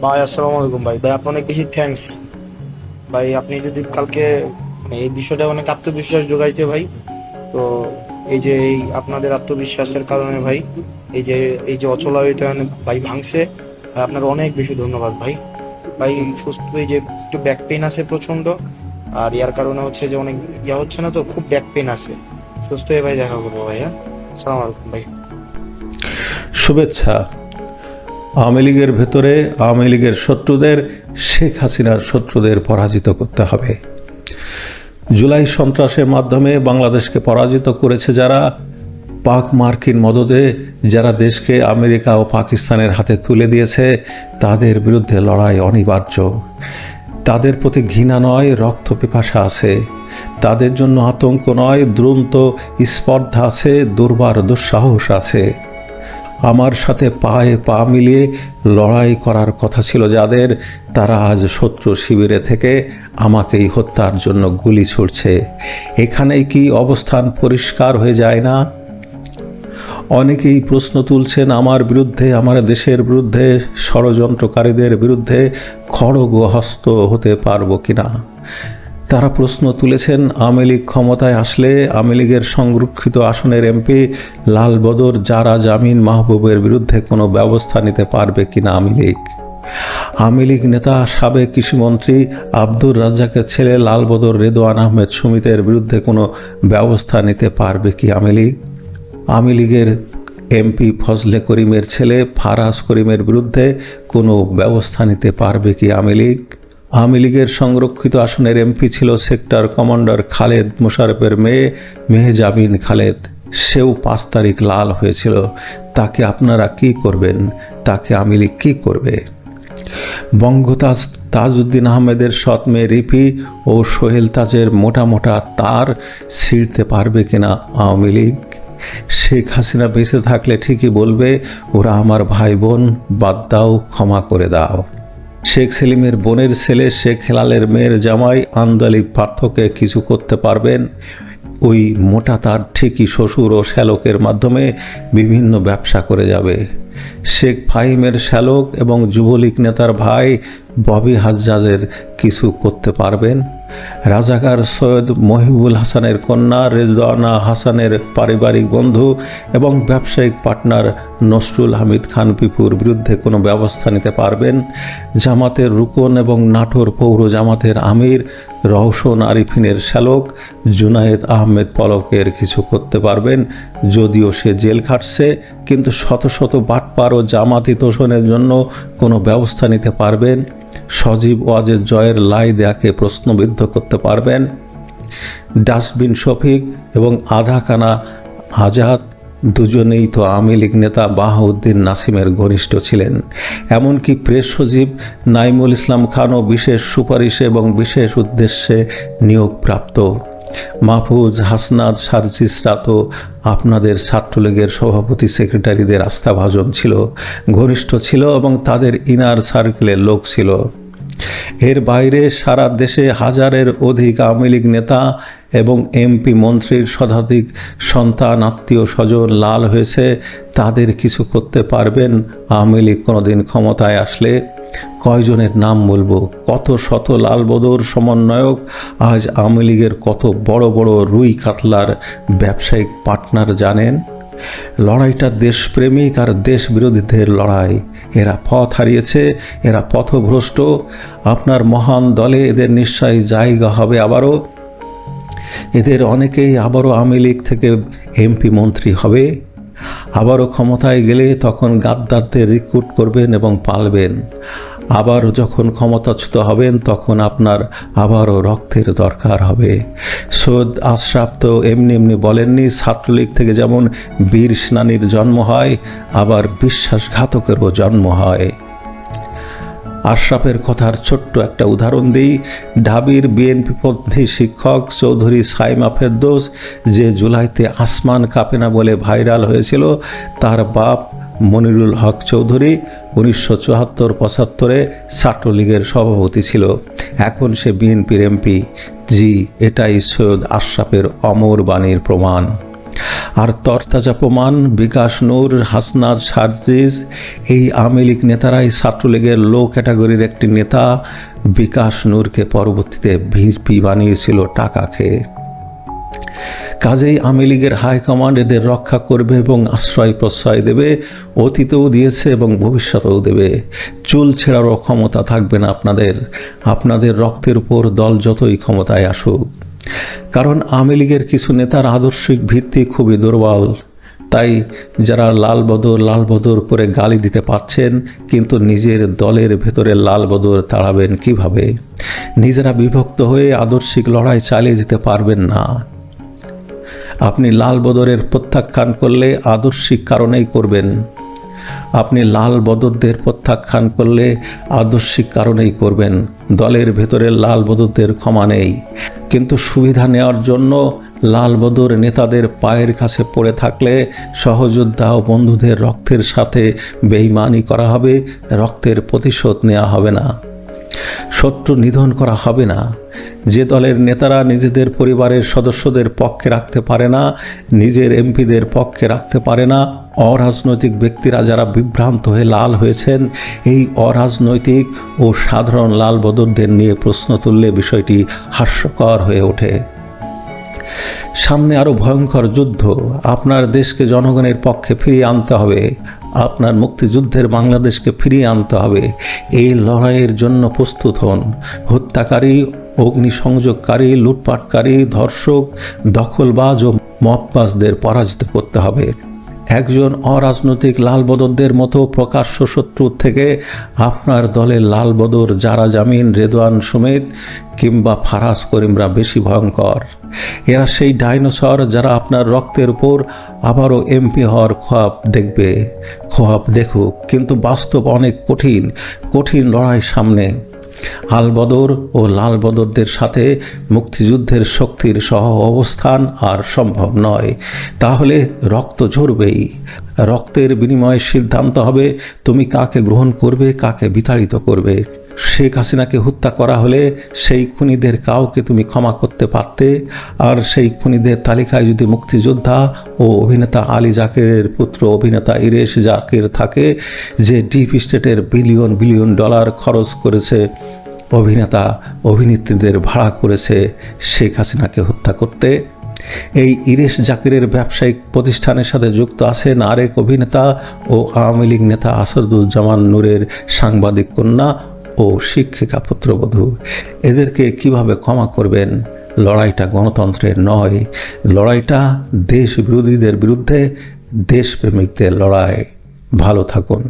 ভাই আসসালামু আলাইকুম ভাই। ভাই আপনার অনেক বেশি থ্যাঙ্কস ভাই। আপনি যদি কালকে এই বিষয়টা অনেক আত্মবিশ্বাস যোগাইছে ভাই। তো এই আপনাদের আত্মবিশ্বাসের কারণে ভাই এই যে অচলায়িত ভাই ভাঙছে। আর আপনার অনেক বেশি ধন্যবাদ ভাই। ভাই সুস্থ, এই যে একটু ব্যাক পেইন আছে প্রচন্ড, আর ইয়ার কারণে হচ্ছে যে অনেক হচ্ছে না, তো খুব ব্যাক পেইন আছে। সুস্থ হয়ে ভাই দেখা করবো ভাই। হ্যাঁ, আসসালামু আলাইকুম ভাই। শুভেচ্ছা। আওয়ামী লীগের ভেতরে আওয়ামী লীগের শত্রুদের শেখ হাসিনার শত্রুদের পরাজিত করতে হবে। জুলাই সন্ত্রাসের মাধ্যমে বাংলাদেশকে পরাজিত করেছে যারা, পাক মার্কিন মদদে যারা দেশকে আমেরিকা ও পাকিস্তানের হাতে তুলে দিয়েছে, তাদের বিরুদ্ধে লড়াই অনিবার্য। তাদের প্রতি ঘৃণা নয়, রক্ত পিপাসা আছে। তাদের জন্য আতঙ্ক নয়, দ্রুন্ত স্পর্ধা আছে, দুর্বার দুঃসাহস আছে। আমার সাথে পায়ে পা মিলিয়ে লড়াই করার কথা ছিল যাদের, তারা আজ শত্রু শিবিরে থেকে আমাকেই হত্যার জন্য গুলি ছুড়ছে। এখানেই কি অবস্থান পরিষ্কার হয়ে যায় না? অনেকেই প্রশ্ন তুলছেন আমার বিরুদ্ধে, আমার দেশের বিরুদ্ধে, ষড়যন্ত্রকারীদের বিরুদ্ধে খড়গহস্ত হতে পারবো কিনা। তারা প্রশ্ন তুলেছেন আওয়ামী লীগ ক্ষমতায় আসলে আওয়ামী লীগের সংরক্ষিত আসনের এমপি লালবদর জারা জামিন মাহবুবের বিরুদ্ধে কোনো ব্যবস্থা নিতে পারবে কিনা আওয়ামী লীগ। আওয়ামী লীগ নেতা সাবেক কৃষিমন্ত্রী আব্দুর রাজ্জাকের ছেলে লালবদর রেদওয়ান আহমেদ সুমিতের বিরুদ্ধে কোনো ব্যবস্থা নিতে পারবে কি আওয়ামী লীগ। আওয়ামী লীগের এমপি ফজলে করিমের ছেলে ফারাজ করিমের বিরুদ্ধে কোনো ব্যবস্থা নিতে পারবে কি আওয়ামী লীগ। আওয়ামী লীগের সংরক্ষিত আসনের এমপি ছিল সেক্টর কমান্ডার খালেদ মোশাররফের মেয়ে মেহজাবিন খালেদ। সেও 5 তারিখ লাল হয়েছিল। তাকে আপনারা কি করবেন? তাকে আওয়ামী লীগ কী করবে? বঙ্গতাজ তাজউদ্দিন আহমেদের সৎ মেয়ে রিপি ও সোহেল তাজের মোটা মোটা তার ছিঁড়তে পারবে কিনা আওয়ামী লীগ। শেখ হাসিনা বেঁচে থাকলে ঠিকই বলবে, ওরা আমার ভাই বোন, বাদ দাও, ক্ষমা করে দাও। শেখ সেলিমের বোনের ছেলে শেখ হেলালের মেয়ের জামাই আন্দালিব পার্থকে কিছু করতে পারবেন? ওই মোটা তার ঠিকই শ্বশুর ও শ্যালকের মাধ্যমে বিভিন্ন ব্যবসা করে যাবে। শেখ ফাহিমের শ্যালক এবং যুবলীগ নেতার ভাই ববি হাজ্জাজের কিছু করতে পারবেন? রাজাকার সৈয়দ মহিবুল হাসানের কন্যা রেজওয়ানা হাসানের পারিবারিক বন্ধু এবং ব্যবসায়িক পার্টনার নসরুল হামিদ খান পিপুর বিরুদ্ধে কোনো ব্যবস্থা নিতে পারবেন? জামাতের রুকন এবং নাটোর পৌর জামাতের আমির রওশন আরিফিনের শ্যালক জুনায়েদ আহমেদ পলকের কিছু করতে পারবেন? যদিও সে জেল খাটছে, কিন্তু শত শত বাটপার ও জামাতি তোষণের জন্য কোনো ব্যবস্থা নিতে পারবেন? সজীব ওয়াজের জয়ের লাই দেয়াকে প্রশ্নবিদ্ধ করতে পারবেন? ডাস্টবিন শফিক এবং আধাকানা আজাদ দুজনেই তো আওয়ামী লীগ নেতা বাহাউদ্দিন নাসিমের ঘনিষ্ঠ ছিলেন। এমনকি প্রেস সচিব নাইমুল ইসলাম খানও বিশেষ সুপারিশে এবং বিশেষ উদ্দেশ্যে নিয়োগপ্রাপ্ত। মাহফুজ হাসনাত সার্জিসরা তো আপনাদের ছাত্রলীগের সভাপতি সেক্রেটারিদের আস্থাভাজন ছিল, ঘনিষ্ঠ ছিল এবং তাদের ইনার সার্কেলের লোক ছিল। এর বাইরে সারা দেশে হাজারের অধিক আওয়ামী লীগ নেতা এবং এমপি মন্ত্রীর শতাধিক সন্তান আত্মীয় স্বজন লাল হয়েছে। তাদের কিছু করতে পারবেন আওয়ামী লীগ কোনোদিন ক্ষমতায় আসলে? কয়জনের নাম বলবো? কত শত লালবদর সমন্বয়ক আজ আওয়ামী লীগের কত বড় বড় রুই কাতলার ব্যবসায়িক পার্টনার জানেন? লড়াইটা দেশপ্রেমিক আর দেশ বিরোধীদের লড়াই। এরা পথ হারিয়েছে, এরা পথভ্রষ্ট। আপনার মহান দলে এদের নিশ্চয়ই জায়গা হবে আবারও। এদের অনেকেই আবারও আওয়ামী লীগ থেকে এমপি মন্ত্রী হবে। আবারও ক্ষমতায় গেলে তখন গাদ্দারদের রিক্রুট করবেন এবং পালবেন। আবার যখন ক্ষমতাচ্যুত হবেন তখন আপনার আবারও রক্তের দরকার হবে। সৈয়দ আশরাফ তো এমনি এমনি বলেননি, ছাত্রলীগ থেকে যেমন বীর সেনানীর জন্ম হয়, আবার বিশ্বাসঘাতকেরও জন্ম হয়। আশরাফের কথার ছোট্ট একটা উদাহরণ দিই। ঢাবির বিএনপিপন্থী শিক্ষক চৌধুরী সাইমা ফেরদৌস, যে জুলাইতে আসমান কাঁপে না বলে ভাইরাল হয়েছিল, তার বাপ মনিরুল হক চৌধুরী 1974-75 ছাত্রলীগের সভাপতি ছিল। এখন সে বিএনপির এমপি। জি, এটাই সৈয়দ আশরাফের অমর বাণীর প্রমাণ। আর তরতাজা প্রমাণ বিকাশ নূর, হাসনাত সার্জিস, এই আওয়ামী লীগ নেতারাই ছাত্রলীগের লো ক্যাটাগরির একটি নেতা বিকাশ নূরকে পরবর্তীতে ভিপি বানিয়েছিল টাকা খেয়ে। কাজেই আওয়ামী লীগের হাইকমান্ড এদের রক্ষা করবে এবং আশ্রয় প্রশ্রয় দেবে, অতীতেও দিয়েছে এবং ভবিষ্যতেও দেবে। চুল ছেঁড়ারও ক্ষমতা থাকবে না আপনাদের রক্তের উপর দল যতই ক্ষমতায় আসুক। কারণ আওয়ামী লীগের কিছু নেতার আদর্শিক ভিত্তি খুবই দুর্বল। তাই যারা লালবদর করে গালি দিতে পারছেন, কিন্তু নিজের দলের ভেতরে লালবদর তাড়াবেন কিভাবে? নিজেরা বিভক্ত হয়ে আদর্শিক লড়াই চালিয়ে যেতে পারবেন না। আপনি লালবদরের প্রত্যাখ্যান করলে আদর্শিক কারণেই করবেন। আপনি লালবদরদের প্রত্যাখ্যান করলে আদর্শিক কারণেই করবেন। দলের ভেতরে লালবদরদের ক্ষমা নেই, কিন্তু সুবিধা নেওয়ার জন্য লালবদর নেতাদের পায়ের কাছে পড়ে থাকলে সহযোদ্ধা ও বন্ধুদের রক্তের সাথে বেঈমানি করা হবে, রক্তের প্রতিশোধ নেওয়া হবে না, শত্রু নিধন করা হবে না। যে দলের নেতারা নিজেদের পরিবারের সদস্যদের পক্ষে রাখতে পারে না, নিজের এমপিদের পক্ষে রাখতে পারে না, অরাজনৈতিক ব্যক্তিরা যারা বিভ্রান্ত হয়ে লাল হয়েছেন, এই অরাজনৈতিক ও সাধারণ লালবদরদের নিয়ে প্রশ্ন তুললে বিষয়টি হাস্যকর হয়ে ওঠে। সামনে আরো ভয়ঙ্কর যুদ্ধ। আপনার দেশকে জনগণের পক্ষে ফিরিয়ে আনতে হবে, আপনার মুক্তিযুদ্ধের বাংলাদেশকে ফিরিয়ে আনতে হবে। এই লড়াইয়ের জন্য প্রস্তুত হন। হত্যাকারী, অগ্নিসংযোগকারী, লুটপাটকারী, ধর্ষক, দখলবাজ ও মববাজদের পরাজিত করতে হবে। একজন অরাজনৈতিক লালবদরদের মতো প্রকাশ্য শত্রুর থেকে আপনার দলের লালবদর জারা জামিন, রেদওয়ান সমেত কিংবা ফারাজ করিমরা বেশি ভয়ঙ্কর। এরা সেই ডাইনোসর যারা আপনার রক্তের উপর আবারও এমপি হওয়ার খোয়াব দেখুক, কিন্তু বাস্তব অনেক কঠিন লড়াই সামনে। আলবদর ও লালবদরদের সাথে মুক্তিযুদ্ধের শক্তির সহ অবস্থান আর সম্ভব নয়। তাহলে রক্ত ঝরবেই। রক্তের বিনিময়ে সিদ্ধান্ত হবে তুমি কাকে গ্রহণ করবে, কাকে বিতাড়িত করবে। শেখ হাসিনাকে হত্যা করা হলে সেই খুনিদের কাউকে তুমি ক্ষমা করতে পারতে, আর সেই খুনিদের তালিকায় যদি মুক্তিযোদ্ধা ও অভিনেতা আলী জাকেরের পুত্র অভিনেতা ইরেশ জাকের থাকে, যে ডিপ স্টেটের বিলিয়ন ডলার খরচ করেছে, অভিনেত্রীদের ভাড়া করেছে শেখ হাসিনাকে হত্যা করতে। এই ইরেশ জাকিরের ব্যবসায়িক প্রতিষ্ঠানের সাথে যুক্ত আছেন আরেক অভিনেতা ও আওয়ামী লীগ নেতা আসাদুজ্জামান নূরের সাংবাদিক কন্যা ও শিক্ষিকা পুত্রবধূ। এদেরকে কিভাবে ক্ষমা করবেন? লড়াইটা গণতন্ত্রের নয়, লড়াইটা দেশ বিরোধীদের বিরুদ্ধে দেশপ্রেমিকদের লড়াই। ভালো থাকুন।